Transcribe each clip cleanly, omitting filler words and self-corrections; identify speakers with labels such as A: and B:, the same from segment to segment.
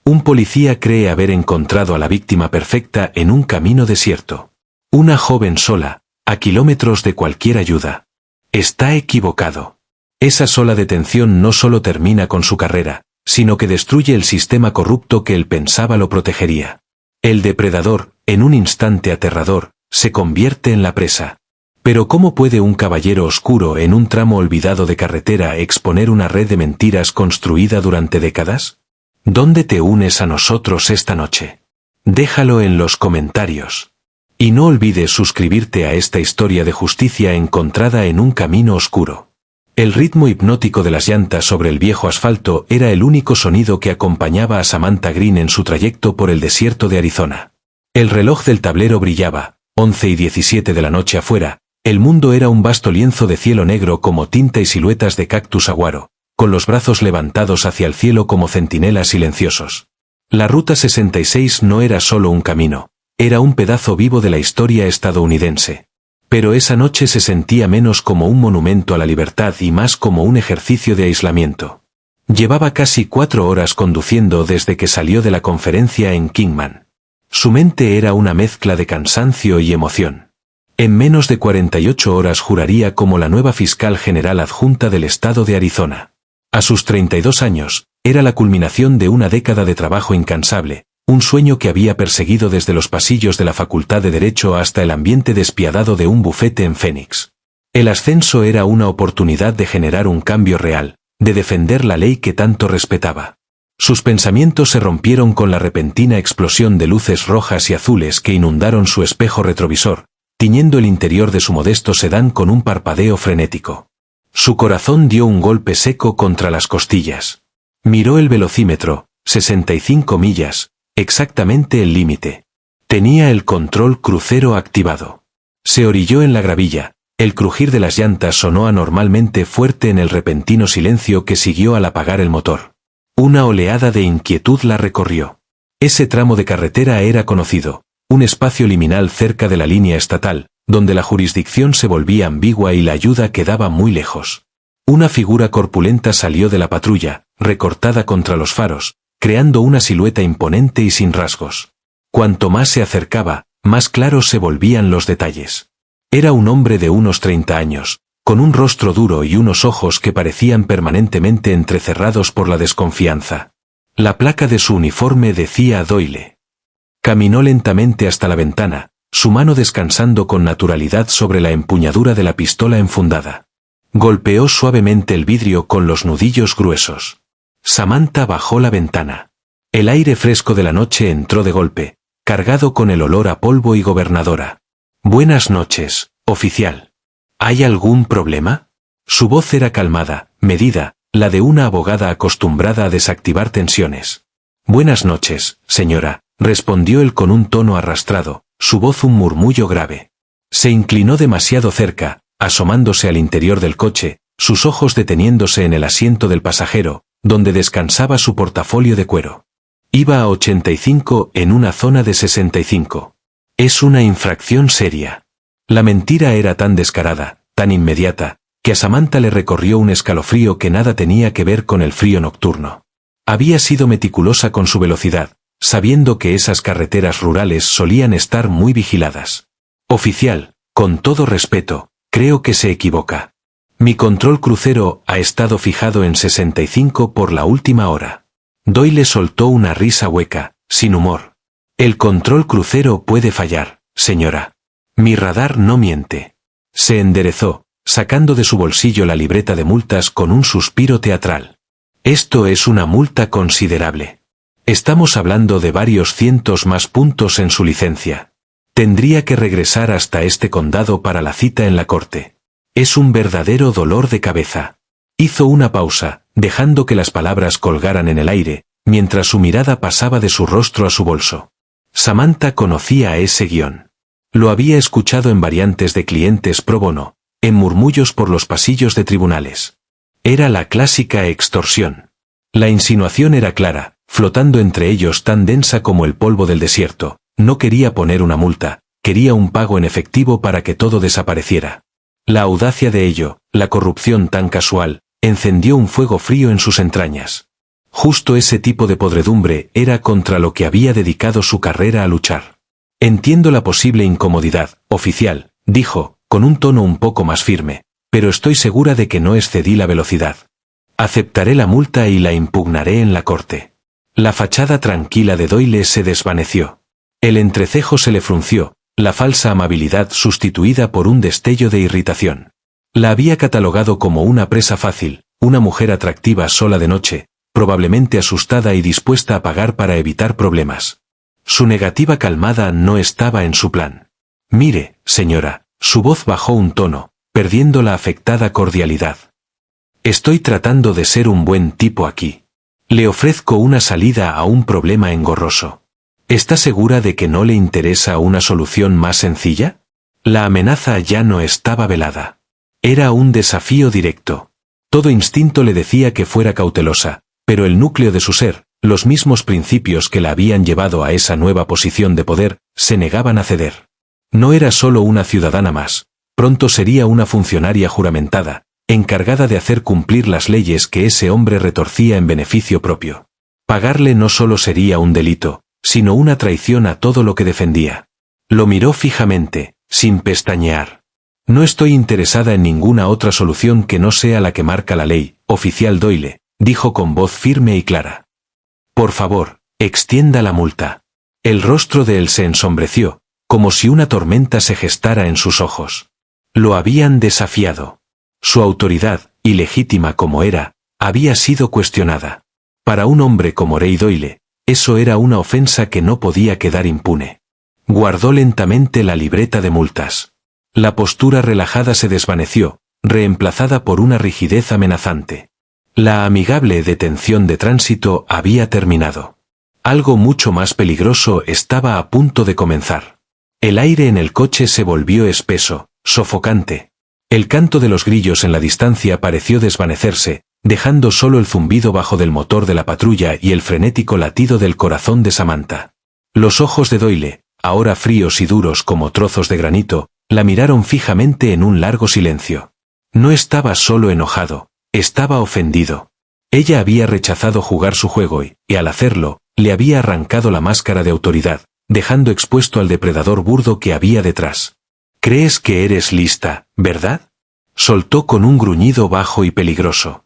A: Un policía cree haber encontrado a la víctima perfecta en un camino desierto. Una joven sola, a kilómetros de cualquier ayuda. Está equivocado. Esa sola detención no solo termina con su carrera, sino que destruye el sistema corrupto que él pensaba lo protegería. El depredador, en un instante aterrador, se convierte en la presa. Pero ¿cómo puede un caballero oscuro en un tramo olvidado de carretera exponer una red de mentiras construida durante décadas? ¿Dónde te unes a nosotros esta noche? Déjalo en los comentarios. Y no olvides suscribirte a esta historia de justicia encontrada en un camino oscuro. El ritmo hipnótico de las llantas sobre el viejo asfalto era el único sonido que acompañaba a Samantha Green en su trayecto por el desierto de Arizona. El reloj del tablero brillaba, 11:17 de la noche afuera. El mundo era un vasto lienzo de cielo negro como tinta y siluetas de cactus saguaro, con los brazos levantados hacia el cielo como centinelas silenciosos. La Ruta 66 no era solo un camino, era un pedazo vivo de la historia estadounidense. Pero esa noche se sentía menos como un monumento a la libertad y más como un ejercicio de aislamiento. Llevaba casi 4 horas conduciendo desde que salió de la conferencia en Kingman. Su mente era una mezcla de cansancio y emoción. En menos de 48 horas juraría como la nueva fiscal general adjunta del estado de Arizona. A sus 32 años, era la culminación de una década de trabajo incansable, un sueño que había perseguido desde los pasillos de la Facultad de Derecho hasta el ambiente despiadado de un bufete en Phoenix. El ascenso era una oportunidad de generar un cambio real, de defender la ley que tanto respetaba. Sus pensamientos se rompieron con la repentina explosión de luces rojas y azules que inundaron su espejo retrovisor, tiñendo el interior de su modesto sedán con un parpadeo frenético. Su corazón dio un golpe seco contra las costillas. Miró el velocímetro, 65 millas, exactamente el límite. Tenía el control crucero activado. Se orilló en la gravilla, el crujir de las llantas sonó anormalmente fuerte en el repentino silencio que siguió al apagar el motor. Una oleada de inquietud la recorrió. Ese tramo de carretera era conocido, un espacio liminal cerca de la línea estatal, donde la jurisdicción se volvía ambigua y la ayuda quedaba muy lejos. Una figura corpulenta salió de la patrulla, recortada contra los faros, creando una silueta imponente y sin rasgos. Cuanto más se acercaba, más claros se volvían los detalles. Era un hombre de unos 30 años, con un rostro duro y unos ojos que parecían permanentemente entrecerrados por la desconfianza. La placa de su uniforme decía Doyle. Caminó lentamente hasta la ventana, su mano descansando con naturalidad sobre la empuñadura de la pistola enfundada. Golpeó suavemente el vidrio con los nudillos gruesos. Samantha bajó la ventana. El aire fresco de la noche entró de golpe, cargado con el olor a polvo y gobernadora. «Buenas noches, oficial. ¿Hay algún problema?» Su voz era calmada, medida, la de una abogada acostumbrada a desactivar tensiones. «Buenas noches, señora», respondió él con un tono arrastrado, su voz un murmullo grave. Se inclinó demasiado cerca, asomándose al interior del coche, sus ojos deteniéndose en el asiento del pasajero, donde descansaba su portafolio de cuero. Iba a 85 en una zona de 65. Es una infracción seria. La mentira era tan descarada, tan inmediata, que a Samantha le recorrió un escalofrío que nada tenía que ver con el frío nocturno. Había sido meticulosa con su velocidad, sabiendo que esas carreteras rurales solían estar muy vigiladas. «Oficial, con todo respeto, creo que se equivoca. Mi control crucero ha estado fijado en 65 por la última hora». Doyle soltó una risa hueca, sin humor. «El control crucero puede fallar, señora. Mi radar no miente». Se enderezó, sacando de su bolsillo la libreta de multas con un suspiro teatral. «Esto es una multa considerable. Estamos hablando de varios cientos más puntos en su licencia. Tendría que regresar hasta este condado para la cita en la corte. Es un verdadero dolor de cabeza». Hizo una pausa, dejando que las palabras colgaran en el aire, mientras su mirada pasaba de su rostro a su bolso. Samantha conocía ese guión. Lo había escuchado en variantes de clientes pro bono, en murmullos por los pasillos de tribunales. Era la clásica extorsión. La insinuación era clara, flotando entre ellos tan densa como el polvo del desierto. No quería poner una multa, quería un pago en efectivo para que todo desapareciera. La audacia de ello, la corrupción tan casual, encendió un fuego frío en sus entrañas. Justo ese tipo de podredumbre era contra lo que había dedicado su carrera a luchar. Entiendo la posible incomodidad, oficial, dijo, con un tono un poco más firme, pero estoy segura de que no excedí la velocidad. Aceptaré la multa y la impugnaré en la corte. La fachada tranquila de Doyle se desvaneció. El entrecejo se le frunció, la falsa amabilidad sustituida por un destello de irritación. La había catalogado como una presa fácil, una mujer atractiva sola de noche, probablemente asustada y dispuesta a pagar para evitar problemas. Su negativa calmada no estaba en su plan. Mire, señora, su voz bajó un tono, perdiendo la afectada cordialidad. Estoy tratando de ser un buen tipo aquí. Le ofrezco una salida a un problema engorroso. ¿Está segura de que no le interesa una solución más sencilla? La amenaza ya no estaba velada. Era un desafío directo. Todo instinto le decía que fuera cautelosa, pero el núcleo de su ser, los mismos principios que la habían llevado a esa nueva posición de poder, se negaban a ceder. No era solo una ciudadana más, pronto sería una funcionaria juramentada, encargada de hacer cumplir las leyes que ese hombre retorcía en beneficio propio. Pagarle no solo sería un delito, sino una traición a todo lo que defendía. Lo miró fijamente, sin pestañear. No estoy interesada en ninguna otra solución que no sea la que marca la ley, oficial Doyle, dijo con voz firme y clara. Por favor, extienda la multa. El rostro de él se ensombreció, como si una tormenta se gestara en sus ojos. Lo habían desafiado. Su autoridad, ilegítima como era, había sido cuestionada. Para un hombre como Ray Doyle, eso era una ofensa que no podía quedar impune. Guardó lentamente la libreta de multas. La postura relajada se desvaneció, reemplazada por una rigidez amenazante. La amigable detención de tránsito había terminado. Algo mucho más peligroso estaba a punto de comenzar. El aire en el coche se volvió espeso, sofocante. El canto de los grillos en la distancia pareció desvanecerse, dejando solo el zumbido bajo del motor de la patrulla y el frenético latido del corazón de Samantha. Los ojos de Doyle, ahora fríos y duros como trozos de granito, la miraron fijamente en un largo silencio. No estaba solo enojado, estaba ofendido. Ella había rechazado jugar su juego y, al hacerlo, le había arrancado la máscara de autoridad, dejando expuesto al depredador burdo que había detrás. «¿Crees que eres lista, verdad?», soltó con un gruñido bajo y peligroso.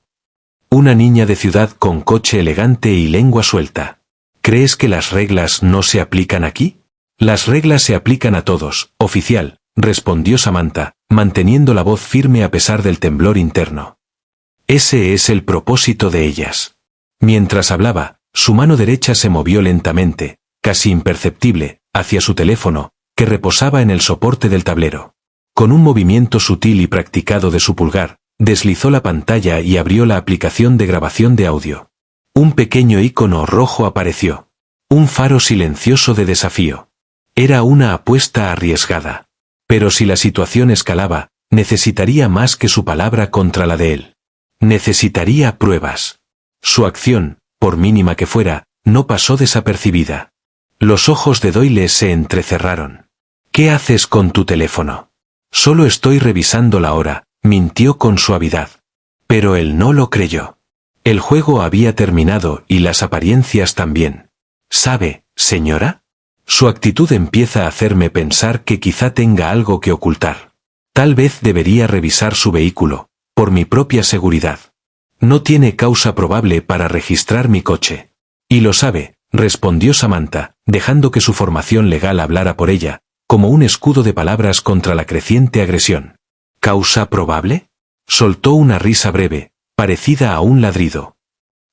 A: Una niña de ciudad con coche elegante y lengua suelta. ¿Crees que las reglas no se aplican aquí? Las reglas se aplican a todos, oficial, respondió Samantha, manteniendo la voz firme a pesar del temblor interno. Ese es el propósito de ellas. Mientras hablaba, su mano derecha se movió lentamente, casi imperceptible, hacia su teléfono, que reposaba en el soporte del tablero. Con un movimiento sutil y practicado de su pulgar, deslizó la pantalla y abrió la aplicación de grabación de audio. Un pequeño icono rojo apareció. Un faro silencioso de desafío. Era una apuesta arriesgada. Pero si la situación escalaba, necesitaría más que su palabra contra la de él. Necesitaría pruebas. Su acción, por mínima que fuera, no pasó desapercibida. Los ojos de Doyle se entrecerraron. ¿Qué haces con tu teléfono? Solo estoy revisando la hora, mintió con suavidad. Pero él no lo creyó. El juego había terminado y las apariencias también. ¿Sabe, señora? Su actitud empieza a hacerme pensar que quizá tenga algo que ocultar. Tal vez debería revisar su vehículo, por mi propia seguridad. No tiene causa probable para registrar mi coche. Y lo sabe, respondió Samantha, dejando que su formación legal hablara por ella, como un escudo de palabras contra la creciente agresión. ¿Causa probable? Soltó una risa breve, parecida a un ladrido.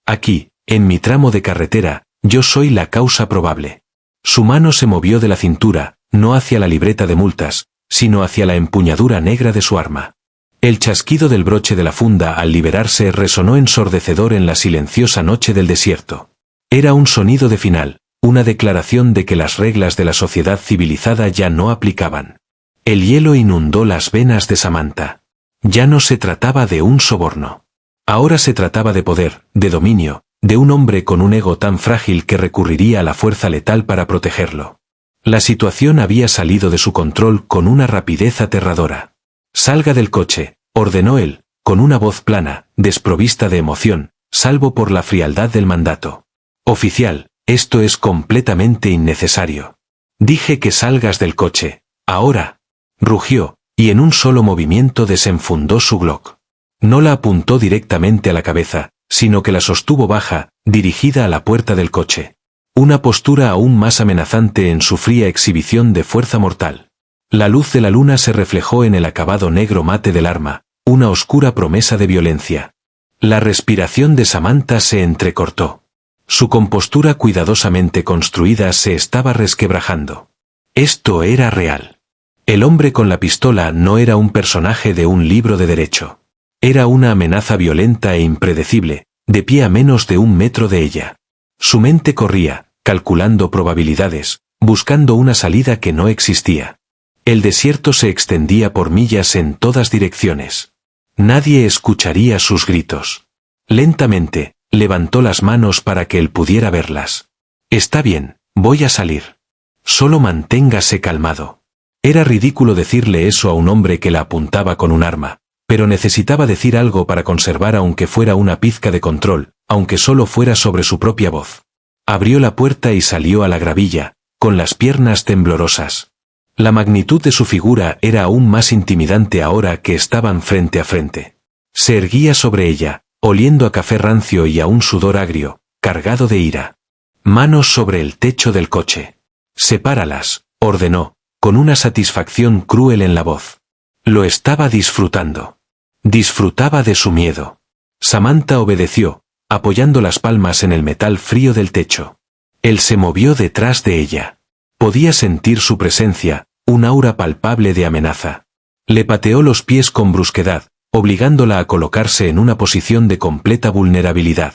A: Aquí, en mi tramo de carretera, yo soy la causa probable. Su mano se movió de la cintura, no hacia la libreta de multas, sino hacia la empuñadura negra de su arma. El chasquido del broche de la funda al liberarse resonó ensordecedor en la silenciosa noche del desierto. Era un sonido de final, una declaración de que las reglas de la sociedad civilizada ya no aplicaban. El hielo inundó las venas de Samantha. Ya no se trataba de un soborno. Ahora se trataba de poder, de dominio, de un hombre con un ego tan frágil que recurriría a la fuerza letal para protegerlo. La situación había salido de su control con una rapidez aterradora. «Salga del coche», ordenó él, con una voz plana, desprovista de emoción, salvo por la frialdad del mandato. Oficial, esto es completamente innecesario. Dije que salgas del coche, ahora. Rugió, y en un solo movimiento desenfundó su Glock. No la apuntó directamente a la cabeza, sino que la sostuvo baja, dirigida a la puerta del coche. Una postura aún más amenazante en su fría exhibición de fuerza mortal. La luz de la luna se reflejó en el acabado negro mate del arma, una oscura promesa de violencia. La respiración de Samantha se entrecortó. Su compostura cuidadosamente construida se estaba resquebrajando. Esto era real. El hombre con la pistola no era un personaje de un libro de derecho. Era una amenaza violenta e impredecible, de pie a menos de 1 metro de ella. Su mente corría, calculando probabilidades, buscando una salida que no existía. El desierto se extendía por millas en todas direcciones. Nadie escucharía sus gritos. Lentamente, levantó las manos para que él pudiera verlas. Está bien, voy a salir. Solo manténgase calmado. Era ridículo decirle eso a un hombre que la apuntaba con un arma, pero necesitaba decir algo para conservar aunque fuera una pizca de control, aunque solo fuera sobre su propia voz. Abrió la puerta y salió a la gravilla, con las piernas temblorosas. La magnitud de su figura era aún más intimidante ahora que estaban frente a frente. Se erguía sobre ella, oliendo a café rancio y a un sudor agrio, cargado de ira. Manos sobre el techo del coche. Sepáralas, ordenó, con una satisfacción cruel en la voz. Lo estaba disfrutando. Disfrutaba de su miedo. Samantha obedeció, apoyando las palmas en el metal frío del techo. Él se movió detrás de ella. Podía sentir su presencia, un aura palpable de amenaza. Le pateó los pies con brusquedad, obligándola a colocarse en una posición de completa vulnerabilidad.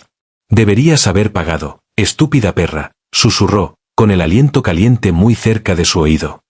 A: Deberías haber pagado, estúpida perra, susurró, con el aliento caliente muy cerca de su oído.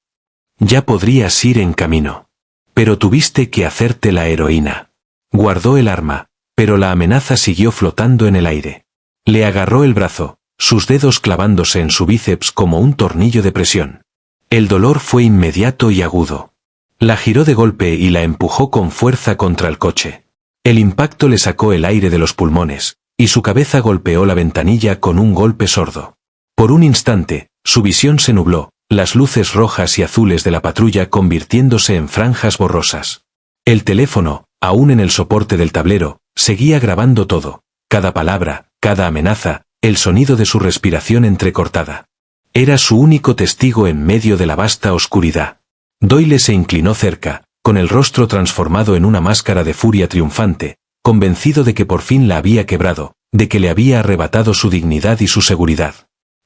A: Ya podrías ir en camino. Pero tuviste que hacerte la heroína. Guardó el arma, pero la amenaza siguió flotando en el aire. Le agarró el brazo, sus dedos clavándose en su bíceps como un tornillo de presión. El dolor fue inmediato y agudo. La giró de golpe y la empujó con fuerza contra el coche. El impacto le sacó el aire de los pulmones, y su cabeza golpeó la ventanilla con un golpe sordo. Por un instante, su visión se nubló, las luces rojas y azules de la patrulla convirtiéndose en franjas borrosas. El teléfono, aún en el soporte del tablero, seguía grabando todo, cada palabra, cada amenaza, el sonido de su respiración entrecortada. Era su único testigo en medio de la vasta oscuridad. Doyle se inclinó cerca, con el rostro transformado en una máscara de furia triunfante, convencido de que por fin la había quebrado, de que le había arrebatado su dignidad y su seguridad.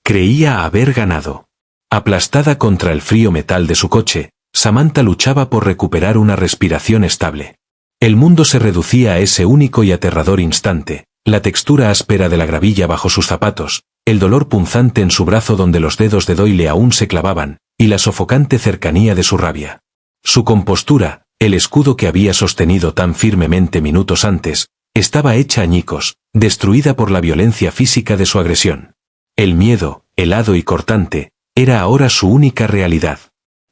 A: Creía haber ganado. Aplastada contra el frío metal de su coche, Samantha luchaba por recuperar una respiración estable. El mundo se reducía a ese único y aterrador instante, la textura áspera de la gravilla bajo sus zapatos, el dolor punzante en su brazo donde los dedos de Doyle aún se clavaban, y la sofocante cercanía de su rabia. Su compostura, el escudo que había sostenido tan firmemente minutos antes, estaba hecha añicos, destruida por la violencia física de su agresión. El miedo, helado y cortante, era ahora su única realidad.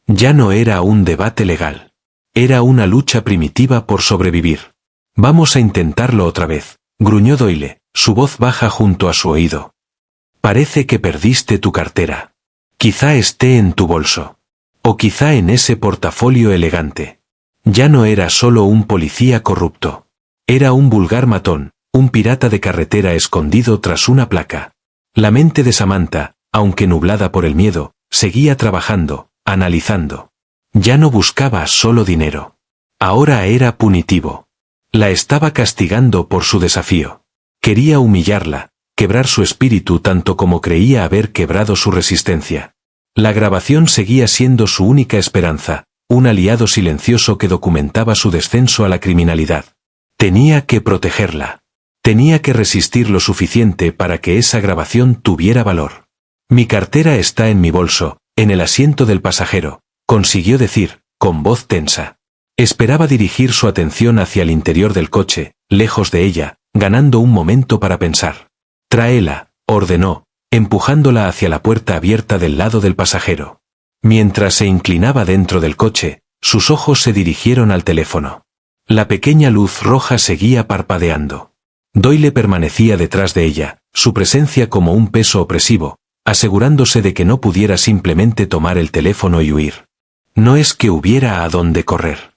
A: Ya no era un debate legal. Era una lucha primitiva por sobrevivir. Vamos a intentarlo otra vez, gruñó Doyle, su voz baja junto a su oído. Parece que perdiste tu cartera. Quizá esté en tu bolso. O quizá en ese portafolio elegante. Ya no era solo un policía corrupto. Era un vulgar matón, un pirata de carretera escondido tras una placa. La mente de Samantha, aunque nublada por el miedo, seguía trabajando, analizando. Ya no buscaba solo dinero. Ahora era punitivo. La estaba castigando por su desafío. Quería humillarla, quebrar su espíritu tanto como creía haber quebrado su resistencia. La grabación seguía siendo su única esperanza, un aliado silencioso que documentaba su descenso a la criminalidad. Tenía que protegerla. Tenía que resistir lo suficiente para que esa grabación tuviera valor. Mi cartera está en mi bolso, en el asiento del pasajero, consiguió decir, con voz tensa. Esperaba dirigir su atención hacia el interior del coche, lejos de ella, ganando un momento para pensar. Tráela, ordenó, empujándola hacia la puerta abierta del lado del pasajero. Mientras se inclinaba dentro del coche, sus ojos se dirigieron al teléfono. La pequeña luz roja seguía parpadeando. Doyle permanecía detrás de ella, su presencia como un peso opresivo, asegurándose de que no pudiera simplemente tomar el teléfono y huir. No es que hubiera a dónde correr.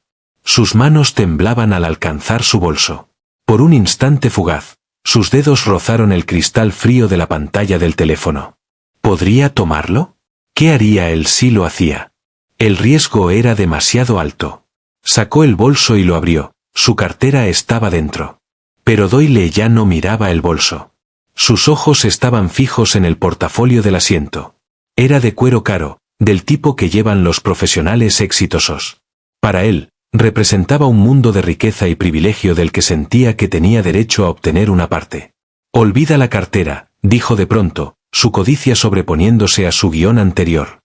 A: Sus manos temblaban al alcanzar su bolso. Por un instante fugaz, sus dedos rozaron el cristal frío de la pantalla del teléfono. ¿Podría tomarlo? ¿Qué haría él si lo hacía? El riesgo era demasiado alto. Sacó el bolso y lo abrió. Su cartera estaba dentro. Pero Doyle ya no miraba el bolso. Sus ojos estaban fijos en el portafolio del asiento. Era de cuero caro, del tipo que llevan los profesionales exitosos. Para él, representaba un mundo de riqueza y privilegio del que sentía que tenía derecho a obtener una parte. Olvida la cartera, dijo de pronto, su codicia sobreponiéndose a su guión anterior.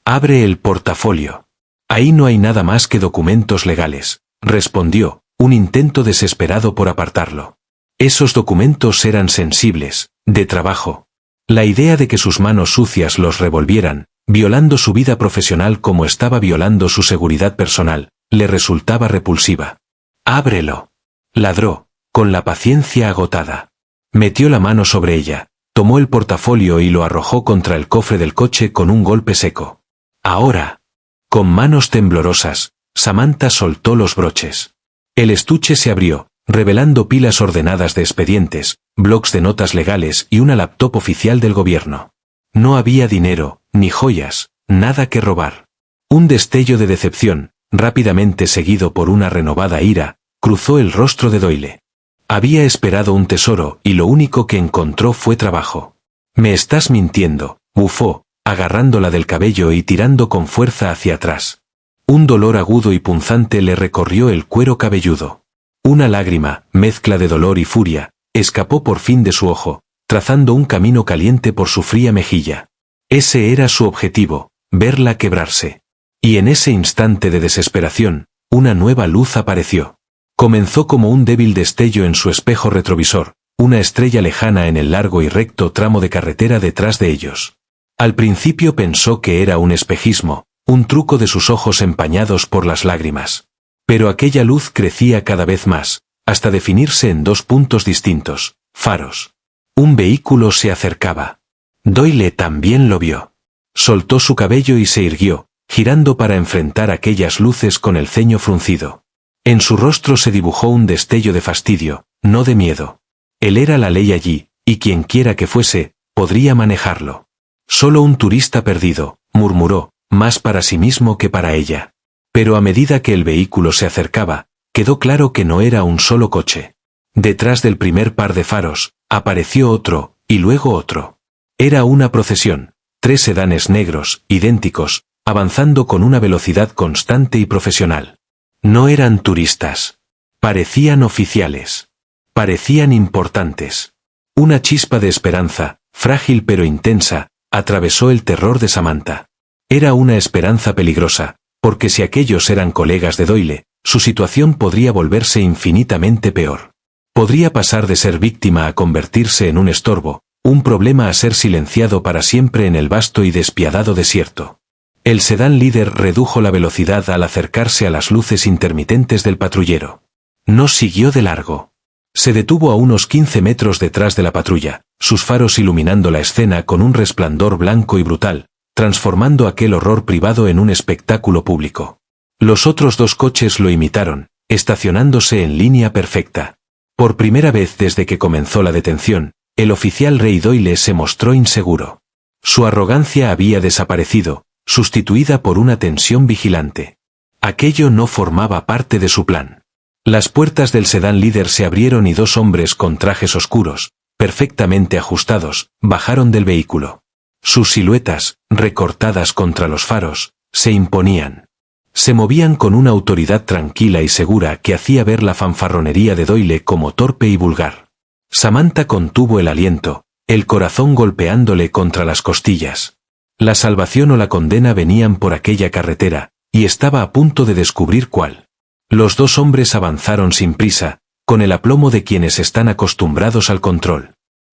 A: Abre el portafolio. Ahí no hay nada más que documentos legales, respondió, un intento desesperado por apartarlo. Esos documentos eran sensibles, de trabajo. La idea de que sus manos sucias los revolvieran, violando su vida profesional como estaba violando su seguridad personal, le resultaba repulsiva. «Ábrelo», ladró, con la paciencia agotada. Metió la mano sobre ella, tomó el portafolio y lo arrojó contra el cofre del coche con un golpe seco. «Ahora». Con manos temblorosas, Samantha soltó los broches. El estuche se abrió, revelando pilas ordenadas de expedientes, blocs de notas legales y una laptop oficial del gobierno. No había dinero, ni joyas, nada que robar. Un destello de decepción, rápidamente seguido por una renovada ira, cruzó el rostro de Doyle. Había esperado un tesoro y lo único que encontró fue trabajo. «Me estás mintiendo», bufó, agarrándola del cabello y tirando con fuerza hacia atrás. Un dolor agudo y punzante le recorrió el cuero cabelludo. Una lágrima, mezcla de dolor y furia, escapó por fin de su ojo, trazando un camino caliente por su fría mejilla. Ese era su objetivo, verla quebrarse. Y en ese instante de desesperación, una nueva luz apareció. Comenzó como un débil destello en su espejo retrovisor, una estrella lejana en el largo y recto tramo de carretera detrás de ellos. Al principio pensó que era un espejismo, un truco de sus ojos empañados por las lágrimas. Pero aquella luz crecía cada vez más, hasta definirse en dos puntos distintos, faros. Un vehículo se acercaba. Doyle también lo vio. Soltó su cabello y se irguió, girando para enfrentar aquellas luces con el ceño fruncido. En su rostro se dibujó un destello de fastidio, no de miedo. Él era la ley allí, y quienquiera que fuese, podría manejarlo. Solo un turista perdido, murmuró, más para sí mismo que para ella. Pero a medida que el vehículo se acercaba, quedó claro que no era un solo coche. Detrás del primer par de faros, apareció otro, y luego otro. Era una procesión, 3 sedanes negros, idénticos, avanzando con una velocidad constante y profesional. No eran turistas. Parecían oficiales. Parecían importantes. Una chispa de esperanza, frágil pero intensa, atravesó el terror de Samantha. Era una esperanza peligrosa, porque si aquellos eran colegas de Doyle, su situación podría volverse infinitamente peor. Podría pasar de ser víctima a convertirse en un estorbo, un problema a ser silenciado para siempre en el vasto y despiadado desierto. El sedán líder redujo la velocidad al acercarse a las luces intermitentes del patrullero. No siguió de largo. Se detuvo a unos 15 metros detrás de la patrulla, sus faros iluminando la escena con un resplandor blanco y brutal, transformando aquel horror privado en un espectáculo público. Los otros 2 coches lo imitaron, estacionándose en línea perfecta. Por primera vez desde que comenzó la detención, el oficial Ray Doyle se mostró inseguro. Su arrogancia había desaparecido, sustituida por una tensión vigilante. Aquello no formaba parte de su plan. Las puertas del sedán líder se abrieron y 2 hombres con trajes oscuros, perfectamente ajustados, bajaron del vehículo. Sus siluetas, recortadas contra los faros, se imponían. Se movían con una autoridad tranquila y segura que hacía ver la fanfarronería de Doyle como torpe y vulgar. Samantha contuvo el aliento, el corazón golpeándole contra las costillas. La salvación o la condena venían por aquella carretera, y estaba a punto de descubrir cuál. Los 2 hombres avanzaron sin prisa, con el aplomo de quienes están acostumbrados al control.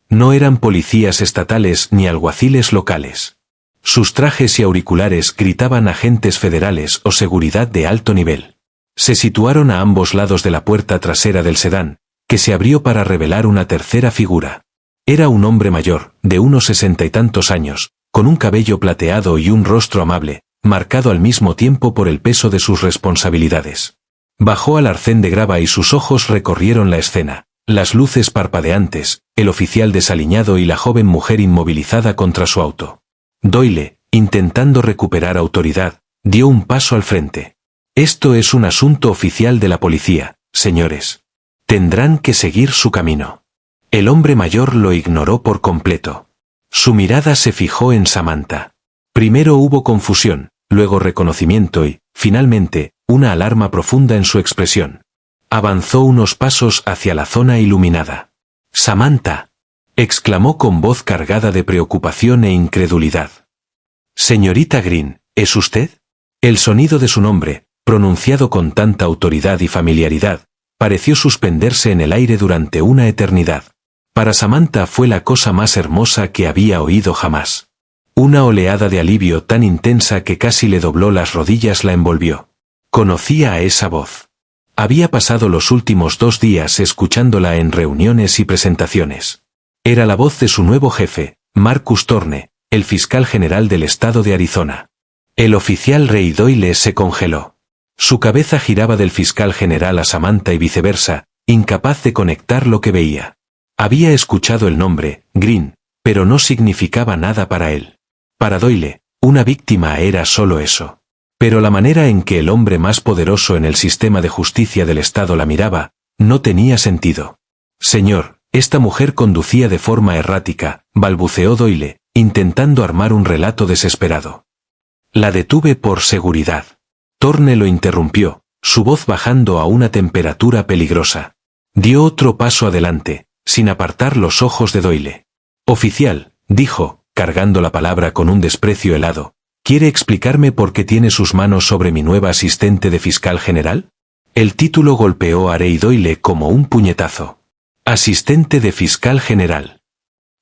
A: No eran policías estatales ni alguaciles locales. Sus trajes y auriculares gritaban agentes federales o seguridad de alto nivel. Se situaron a ambos lados de la puerta trasera del sedán, que se abrió para revelar una tercera figura. Era un hombre mayor, de unos 60 y tantos años, con un cabello plateado y un rostro amable, marcado al mismo tiempo por el peso de sus responsabilidades. Bajó al arcén de grava y sus ojos recorrieron la escena, las luces parpadeantes, el oficial desaliñado y la joven mujer inmovilizada contra su auto. Doyle, intentando recuperar autoridad, dio un paso al frente. Esto es un asunto oficial de la policía, señores. Tendrán que seguir su camino. El hombre mayor lo ignoró por completo. Su mirada se fijó en Samantha. Primero hubo confusión, luego reconocimiento y, finalmente, una alarma profunda en su expresión. Avanzó unos pasos hacia la zona iluminada. «Samantha», exclamó con voz cargada de preocupación e incredulidad. «Señorita Green, ¿es usted?» El sonido de su nombre, pronunciado con tanta autoridad y familiaridad, pareció suspenderse en el aire durante una eternidad. Para Samantha fue la cosa más hermosa que había oído jamás. Una oleada de alivio tan intensa que casi le dobló las rodillas la envolvió. Conocía a esa voz. Había pasado los últimos 2 días escuchándola en reuniones y presentaciones. Era la voz de su nuevo jefe, Marcus Thorne, el fiscal general del estado de Arizona. El oficial Ray Doyle se congeló. Su cabeza giraba del fiscal general a Samantha y viceversa, incapaz de conectar lo que veía. Había escuchado el nombre, Green, pero no significaba nada para él. Para Doyle, una víctima era solo eso. Pero la manera en que el hombre más poderoso en el sistema de justicia del estado la miraba, no tenía sentido. «Señor, esta mujer conducía de forma errática», balbuceó Doyle, intentando armar un relato desesperado. «La detuve por seguridad». Thorne lo interrumpió, su voz bajando a una temperatura peligrosa. Dio otro paso adelante, sin apartar los ojos de Doyle. «Oficial», dijo, cargando la palabra con un desprecio helado, ¿quiere explicarme por qué tiene sus manos sobre mi nueva asistente de fiscal general? El título golpeó a Ray Doyle como un puñetazo. Asistente de fiscal general.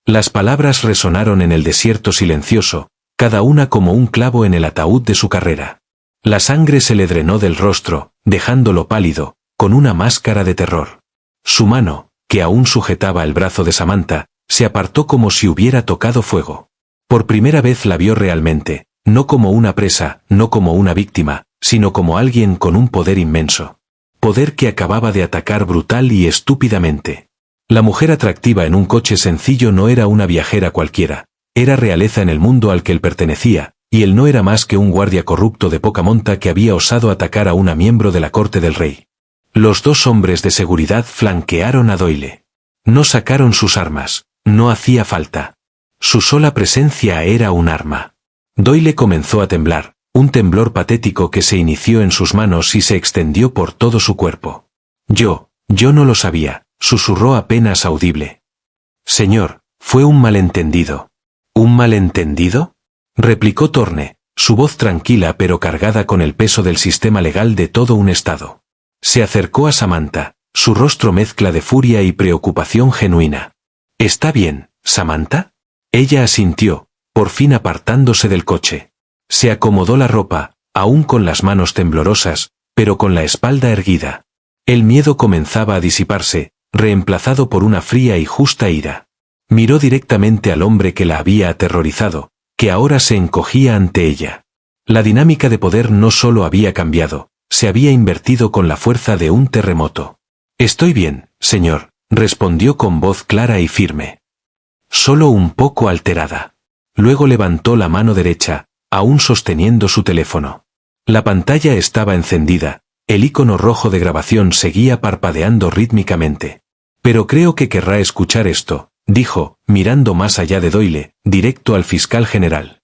A: Las palabras resonaron en el desierto silencioso, cada una como un clavo en el ataúd de su carrera. La sangre se le drenó del rostro, dejándolo pálido, con una máscara de terror. Su mano, que aún sujetaba el brazo de Samantha, se apartó como si hubiera tocado fuego. Por primera vez la vio realmente, no como una presa, no como una víctima, sino como alguien con un poder inmenso. Poder que acababa de atacar brutal y estúpidamente. La mujer atractiva en un coche sencillo no era una viajera cualquiera, era realeza en el mundo al que él pertenecía, y él no era más que un guardia corrupto de poca monta que había osado atacar a una miembro de la corte del rey. Los 2 hombres de seguridad flanquearon a Doyle. No sacaron sus armas, no hacía falta. Su sola presencia era un arma. Doyle comenzó a temblar, un temblor patético que se inició en sus manos y se extendió por todo su cuerpo. Yo no lo sabía, susurró apenas audible. Señor, fue un malentendido. ¿Un malentendido?, replicó Thorne, su voz tranquila pero cargada con el peso del sistema legal de todo un estado. Se acercó a Samantha, su rostro mezcla de furia y preocupación genuina. «¿Está bien, Samantha?» Ella asintió, por fin apartándose del coche. Se acomodó la ropa, aún con las manos temblorosas, pero con la espalda erguida. El miedo comenzaba a disiparse, reemplazado por una fría y justa ira. Miró directamente al hombre que la había aterrorizado, que ahora se encogía ante ella. La dinámica de poder no solo había cambiado, se había invertido con la fuerza de un terremoto. «Estoy bien, señor», respondió con voz clara y firme. Solo un poco alterada. Luego levantó la mano derecha, aún sosteniendo su teléfono. La pantalla estaba encendida, el icono rojo de grabación seguía parpadeando rítmicamente. «Pero creo que querrá escuchar esto», dijo, mirando más allá de Doyle, directo al fiscal general.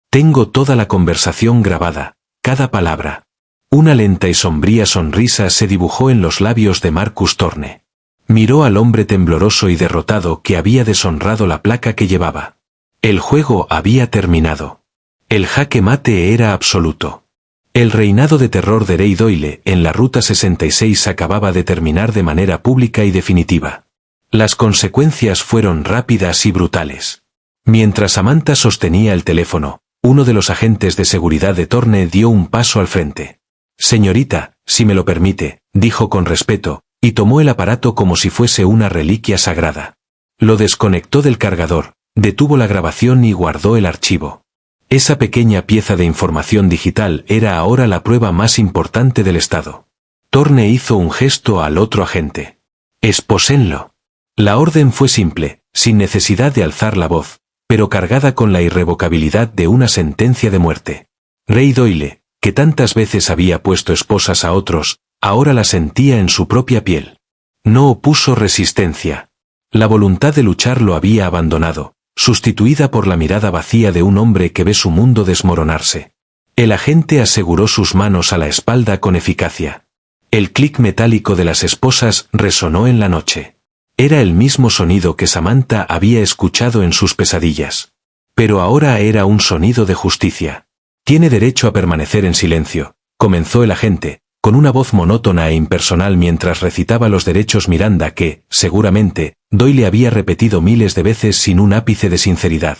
A: «Tengo toda la conversación grabada, cada palabra». Una lenta y sombría sonrisa se dibujó en los labios de Marcus Thorne. Miró al hombre tembloroso y derrotado que había deshonrado la placa que llevaba. El juego había terminado. El jaque mate era absoluto. El reinado de terror de Ray Doyle en la Ruta 66 acababa de terminar de manera pública y definitiva. Las consecuencias fueron rápidas y brutales. Mientras Samantha sostenía el teléfono, uno de los agentes de seguridad de Thorne dio un paso al frente. «Señorita, si me lo permite», dijo con respeto, y tomó el aparato como si fuese una reliquia sagrada. Lo desconectó del cargador, detuvo la grabación y guardó el archivo. Esa pequeña pieza de información digital era ahora la prueba más importante del Estado. Thorne hizo un gesto al otro agente. «Espósenlo». La orden fue simple, sin necesidad de alzar la voz, pero cargada con la irrevocabilidad de una sentencia de muerte. Ray Doyle, que tantas veces había puesto esposas a otros, ahora la sentía en su propia piel. No opuso resistencia. La voluntad de luchar lo había abandonado, sustituida por la mirada vacía de un hombre que ve su mundo desmoronarse. El agente aseguró sus manos a la espalda con eficacia. El clic metálico de las esposas resonó en la noche. Era el mismo sonido que Samantha había escuchado en sus pesadillas. Pero ahora era un sonido de justicia. «Tiene derecho a permanecer en silencio», comenzó el agente, con una voz monótona e impersonal mientras recitaba los derechos Miranda que, seguramente, Doyle había repetido miles de veces sin un ápice de sinceridad.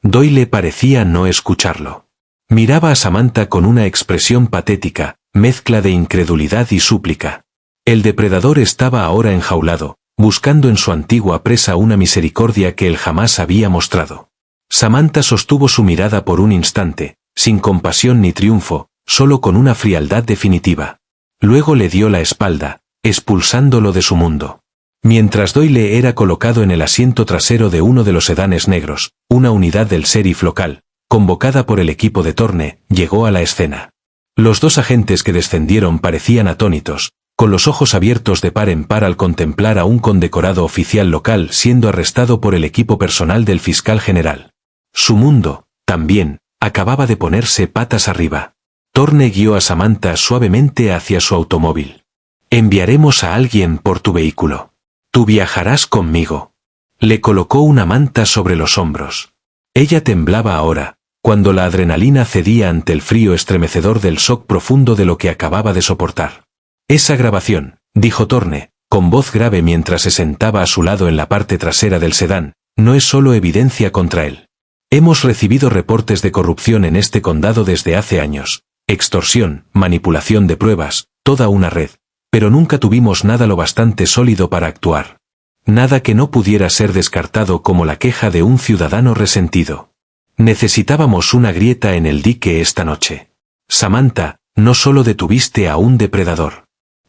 A: Doyle parecía no escucharlo. Miraba a Samantha con una expresión patética, mezcla de incredulidad y súplica. El depredador estaba ahora enjaulado, buscando en su antigua presa una misericordia que él jamás había mostrado. Samantha sostuvo su mirada por un instante, sin compasión ni triunfo, solo con una frialdad definitiva. Luego le dio la espalda, expulsándolo de su mundo. Mientras Doyle era colocado en el asiento trasero de uno de los sedanes negros, una unidad del sheriff local, convocada por el equipo de Thorne, llegó a la escena. Los dos agentes que descendieron parecían atónitos, con los ojos abiertos de par en par al contemplar a un condecorado oficial local siendo arrestado por el equipo personal del fiscal general. Su mundo, también, acababa de ponerse patas arriba. Thorne guió a Samantha suavemente hacia su automóvil. «Enviaremos a alguien por tu vehículo. Tú viajarás conmigo». Le colocó una manta sobre los hombros. Ella temblaba ahora, cuando la adrenalina cedía ante el frío estremecedor del shock profundo de lo que acababa de soportar. «Esa grabación», dijo Thorne, con voz grave mientras se sentaba a su lado en la parte trasera del sedán, «no es solo evidencia contra él. Hemos recibido reportes de corrupción en este condado desde hace años. Extorsión, manipulación de pruebas, toda una red. Pero nunca tuvimos nada lo bastante sólido para actuar. Nada que no pudiera ser descartado como la queja de un ciudadano resentido. Necesitábamos una grieta en el dique esta noche. Samantha, no solo detuviste a un depredador.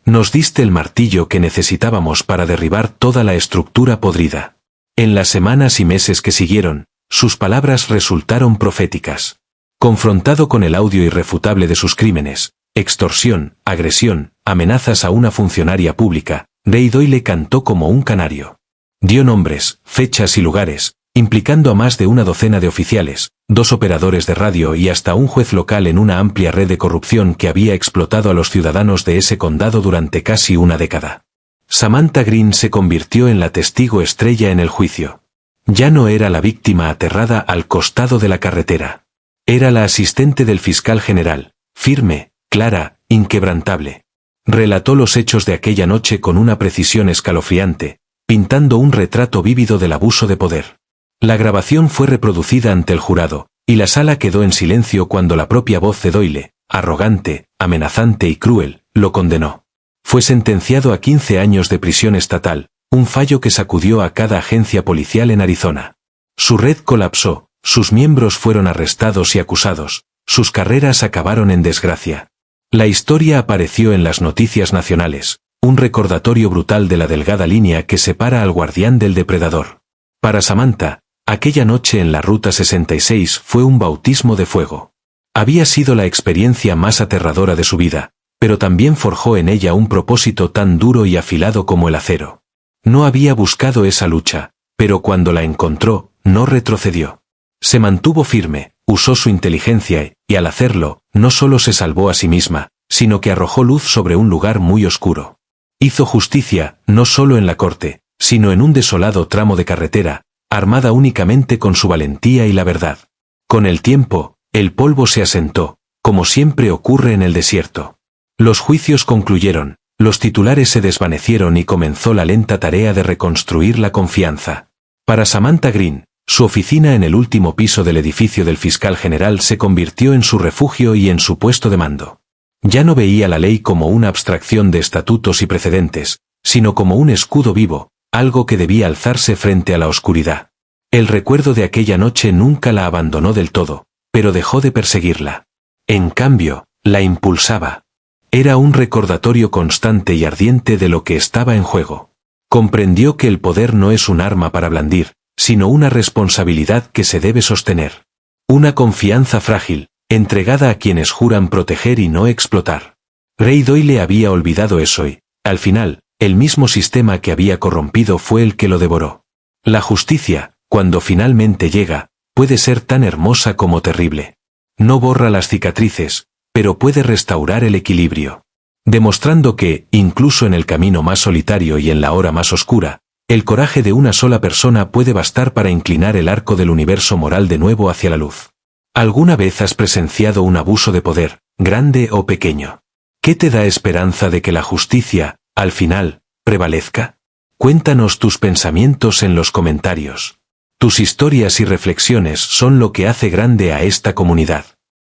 A: Nos diste el martillo que necesitábamos para derribar toda la estructura podrida». En las semanas y meses que siguieron, sus palabras resultaron proféticas. Confrontado con el audio irrefutable de sus crímenes, extorsión, agresión, amenazas a una funcionaria pública, Ray Doyle cantó como un canario. Dio nombres, fechas y lugares, implicando a más de una docena de oficiales, 2 operadores de radio y hasta un juez local en una amplia red de corrupción que había explotado a los ciudadanos de ese condado durante casi una década. Samantha Green se convirtió en la testigo estrella en el juicio. Ya no era la víctima aterrada al costado de la carretera. Era la asistente del fiscal general, firme, clara, inquebrantable. Relató los hechos de aquella noche con una precisión escalofriante, pintando un retrato vívido del abuso de poder. La grabación fue reproducida ante el jurado, y la sala quedó en silencio cuando la propia voz de Doyle, arrogante, amenazante y cruel, lo condenó. Fue sentenciado a 15 años de prisión estatal, un fallo que sacudió a cada agencia policial en Arizona. Su red colapsó, sus miembros fueron arrestados y acusados, sus carreras acabaron en desgracia. La historia apareció en las noticias nacionales, un recordatorio brutal de la delgada línea que separa al guardián del depredador. Para Samantha, aquella noche en la Ruta 66 fue un bautismo de fuego. Había sido la experiencia más aterradora de su vida, pero también forjó en ella un propósito tan duro y afilado como el acero. No había buscado esa lucha, pero cuando la encontró, no retrocedió. Se mantuvo firme, usó su inteligencia y, al hacerlo, no solo se salvó a sí misma, sino que arrojó luz sobre un lugar muy oscuro. Hizo justicia, no solo en la corte, sino en un desolado tramo de carretera, armada únicamente con su valentía y la verdad. Con el tiempo, el polvo se asentó, como siempre ocurre en el desierto. Los juicios concluyeron, los titulares se desvanecieron y comenzó la lenta tarea de reconstruir la confianza. Para Samantha Green, su oficina en el último piso del edificio del fiscal general se convirtió en su refugio y en su puesto de mando. Ya no veía la ley como una abstracción de estatutos y precedentes, sino como un escudo vivo, algo que debía alzarse frente a la oscuridad. El recuerdo de aquella noche nunca la abandonó del todo, pero dejó de perseguirla. En cambio, la impulsaba. Era un recordatorio constante y ardiente de lo que estaba en juego. Comprendió que el poder no es un arma para blandir, sino una responsabilidad que se debe sostener. Una confianza frágil, entregada a quienes juran proteger y no explotar. Gray Doyle había olvidado eso y, al final, el mismo sistema que había corrompido fue el que lo devoró. La justicia, cuando finalmente llega, puede ser tan hermosa como terrible. No borra las cicatrices, pero puede restaurar el equilibrio. Demostrando que, incluso en el camino más solitario y en la hora más oscura, el coraje de una sola persona puede bastar para inclinar el arco del universo moral de nuevo hacia la luz. ¿Alguna vez has presenciado un abuso de poder, grande o pequeño? ¿Qué te da esperanza de que la justicia, al final, prevalezca? Cuéntanos tus pensamientos en los comentarios. Tus historias y reflexiones son lo que hace grande a esta comunidad.